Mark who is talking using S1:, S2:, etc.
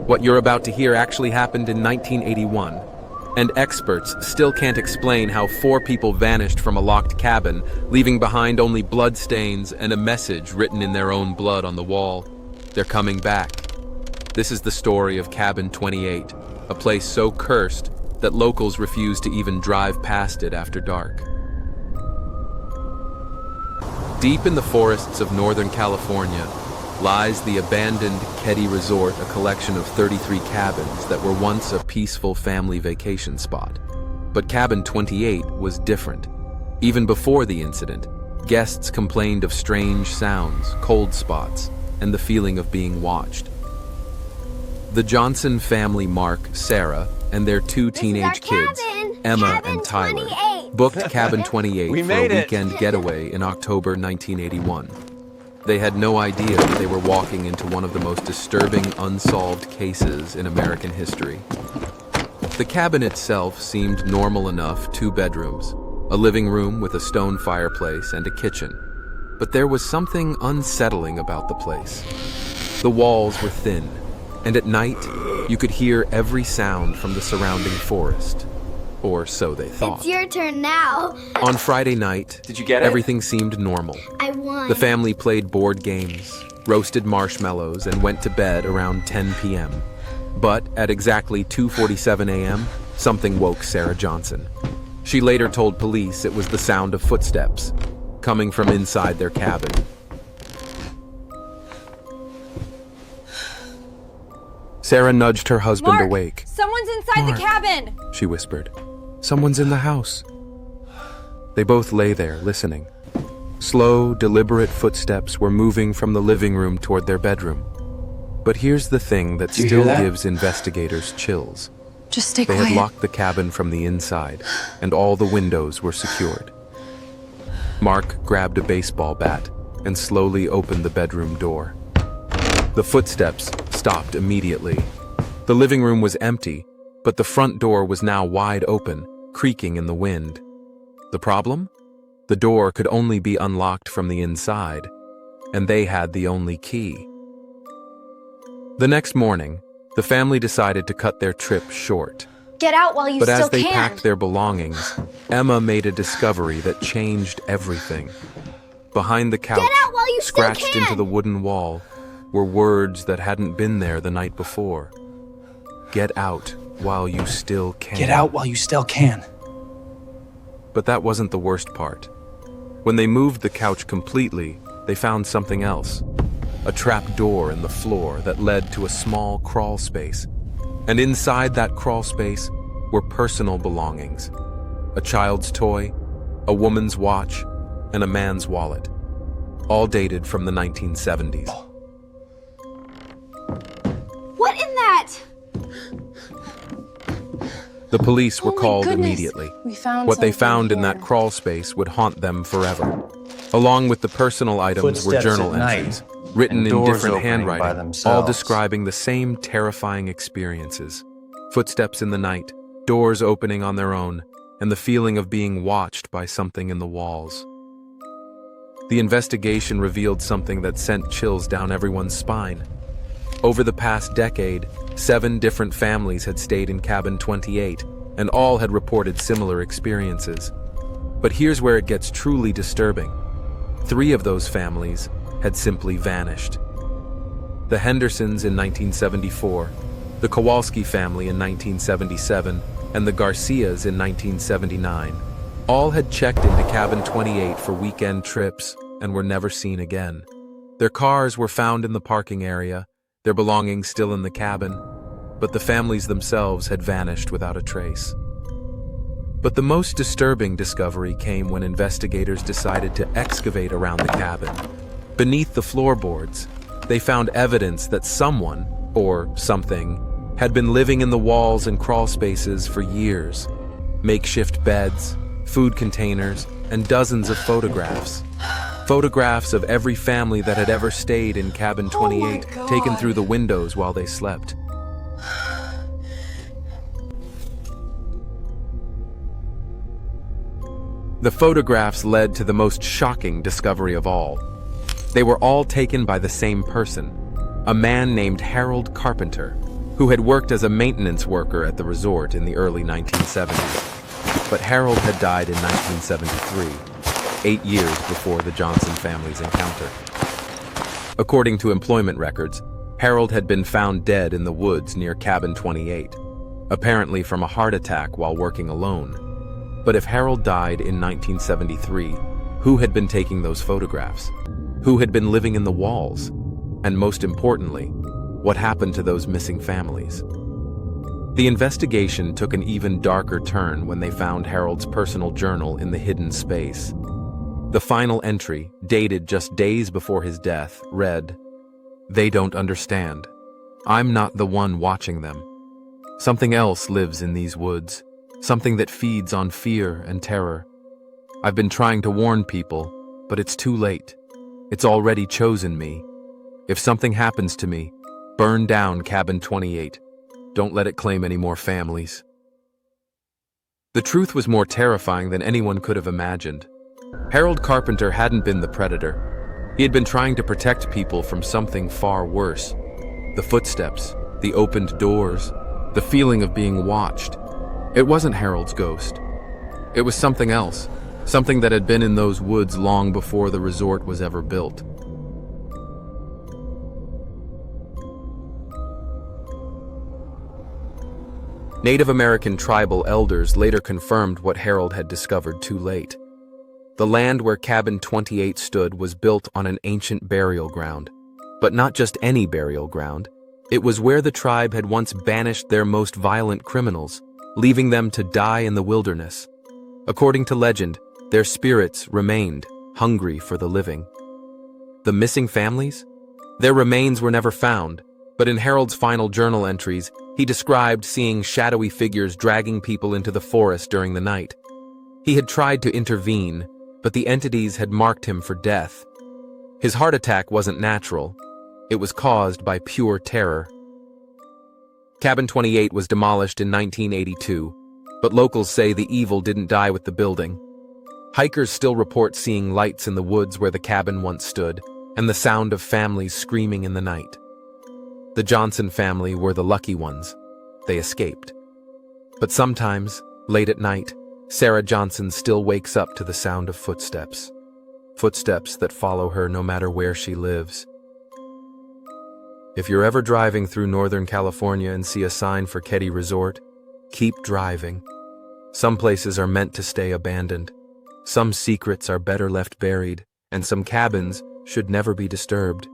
S1: What you're about to hear actually happened in 1981, and experts still can't explain how 4 people vanished from a locked cabin, leaving behind only bloodstains and a message written in their own blood on the wall. They're coming back. This is the story of Cabin 28, a place so cursed that locals refuse to even drive past it after dark. Deep in the forests of Northern California lies the abandoned Keddie Resort, a collection of 33 cabins that were once a peaceful family vacation spot. But Cabin 28 was different. Even before the incident, guests complained of strange sounds, cold spots, and the feeling of being watched. The Johnson family, Mark, Sarah, and their 2 teenage kids, Emma and Tyler, booked Cabin 28 for a weekend getaway in October 1981. They had no idea that they were walking into one of the most disturbing unsolved cases in American history. The cabin itself seemed normal enough: 2 bedrooms, a living room with a stone fireplace, and a kitchen. But there was something unsettling about the place. The walls were thin, and at night, you could hear every sound from the surrounding forest. Or so they thought.
S2: It's your turn now.
S1: On Friday night,
S3: Did you get it?
S1: everything seemed normal.
S2: I won.
S1: The family played board games, roasted marshmallows, and went to bed around 10 p.m. But at exactly 2:47 a.m., something woke Sarah Johnson. She later told police it was the sound of footsteps coming from inside their cabin. Sarah nudged her husband
S4: Mark,
S1: awake.
S4: Someone's inside
S1: Mark.
S4: the cabin!
S1: She whispered. Someone's in the house. They both lay there, listening. Slow, deliberate footsteps were moving from the living room toward their bedroom. But here's the thing that still gives investigators chills.
S4: Just stay
S1: They
S4: quiet.
S1: had locked the cabin from the inside, and all the windows were secured. Mark grabbed a baseball bat and slowly opened the bedroom door. The footsteps stopped immediately. The living room was empty, but the front door was now wide open, creaking in the wind. The problem? The door could only be unlocked from the inside, and they had the only key. The next morning, the family decided to cut their trip short.
S2: Get out while you
S1: But
S2: still
S1: as they
S2: can.
S1: packed their belongings, Emma made a discovery that changed everything. Behind the couch,
S2: Get out while you still
S1: scratched
S2: can.
S1: into the wooden wall, were words that hadn't been there the night before. Get out while you still can.
S3: Get out while you still can.
S1: But that wasn't the worst part. When they moved the couch completely, they found something else. A trap door in the floor that led to a small crawl space. And inside that crawl space were personal belongings. A child's toy, a woman's watch, and a man's wallet. All dated from the 1970s.
S2: What in that?
S1: The police were
S4: Oh my
S1: called
S4: goodness.
S1: immediately.
S4: We found
S1: What they
S4: something
S1: found in
S4: here.
S1: that crawl space would haunt them forever. Along with the personal items were
S3: Footsteps
S1: journal
S3: at night,
S1: entries, written
S3: and
S1: in
S3: doors
S1: different
S3: opening by
S1: handwriting, all
S3: themselves.
S1: describing the same terrifying experiences. Footsteps in the night, doors opening on their own, and the feeling of being watched by something in the walls. The investigation revealed something that sent chills down everyone's spine. Over the past decade, 7 different families had stayed in Cabin 28, and all had reported similar experiences. But here's where it gets truly disturbing. 3 of those families had simply vanished. The Hendersons in 1974, the Kowalski family in 1977, and the Garcias in 1979. All had checked into Cabin 28 for weekend trips and were never seen again. Their cars were found in the parking area, their belongings still in the cabin, but the families themselves had vanished without a trace. But the most disturbing discovery came when investigators decided to excavate around the cabin. Beneath the floorboards, they found evidence that someone, or something, had been living in the walls and crawl spaces for years. Makeshift beds, food containers, and dozens of photographs. Photographs of every family that had ever stayed in Cabin 28, taken
S4: God.
S1: through the windows while they slept. The photographs led to the most shocking discovery of all. They were all taken by the same person, a man named Harold Carpenter. who had worked as a maintenance worker at the resort in the early 1970s. But Harold had died in 1973, 8 years before the Johnson family's encounter. According to employment records, Harold had been found dead in the woods near Cabin 28, apparently from a heart attack while working alone. But if Harold died in 1973, who had been taking those photographs? Who had been living in the walls? And most importantly, what happened to those missing families? The investigation took an even darker turn when they found Harold's personal journal in the hidden space. The final entry, dated just days before his death, read, "They don't understand. I'm not the one watching them. Something else lives in these woods, something that feeds on fear and terror. I've been trying to warn people, but it's too late. It's already chosen me. If something happens to me, burn down Cabin 28. Don't let it claim any more families." The truth was more terrifying than anyone could have imagined. Harold Carpenter hadn't been the predator. He had been trying to protect people from something far worse. The footsteps, the opened doors, the feeling of being watched. It wasn't Harold's ghost. It was something else, something that had been in those woods long before the resort was ever built. Native American tribal elders later confirmed what Harold had discovered too late. The land where Cabin 28 stood was built on an ancient burial ground. But not just any burial ground. It was where the tribe had once banished their most violent criminals, leaving them to die in the wilderness. According to legend, their spirits remained, hungry for the living. The missing families? Their remains were never found, but in Harold's final journal entries, he described seeing shadowy figures dragging people into the forest during the night. He had tried to intervene, but the entities had marked him for death. His heart attack wasn't natural. It was caused by pure terror. Cabin 28 was demolished in 1982, but locals say the evil didn't die with the building. Hikers still report seeing lights in the woods where the cabin once stood, and the sound of families screaming in the night. The Johnson family were the lucky ones. They escaped. But sometimes, late at night, Sarah Johnson still wakes up to the sound of footsteps. Footsteps that follow her no matter where she lives. If you're ever driving through Northern California and see a sign for Keddie Resort, keep driving. Some places are meant to stay abandoned. Some secrets are better left buried, and some cabins should never be disturbed.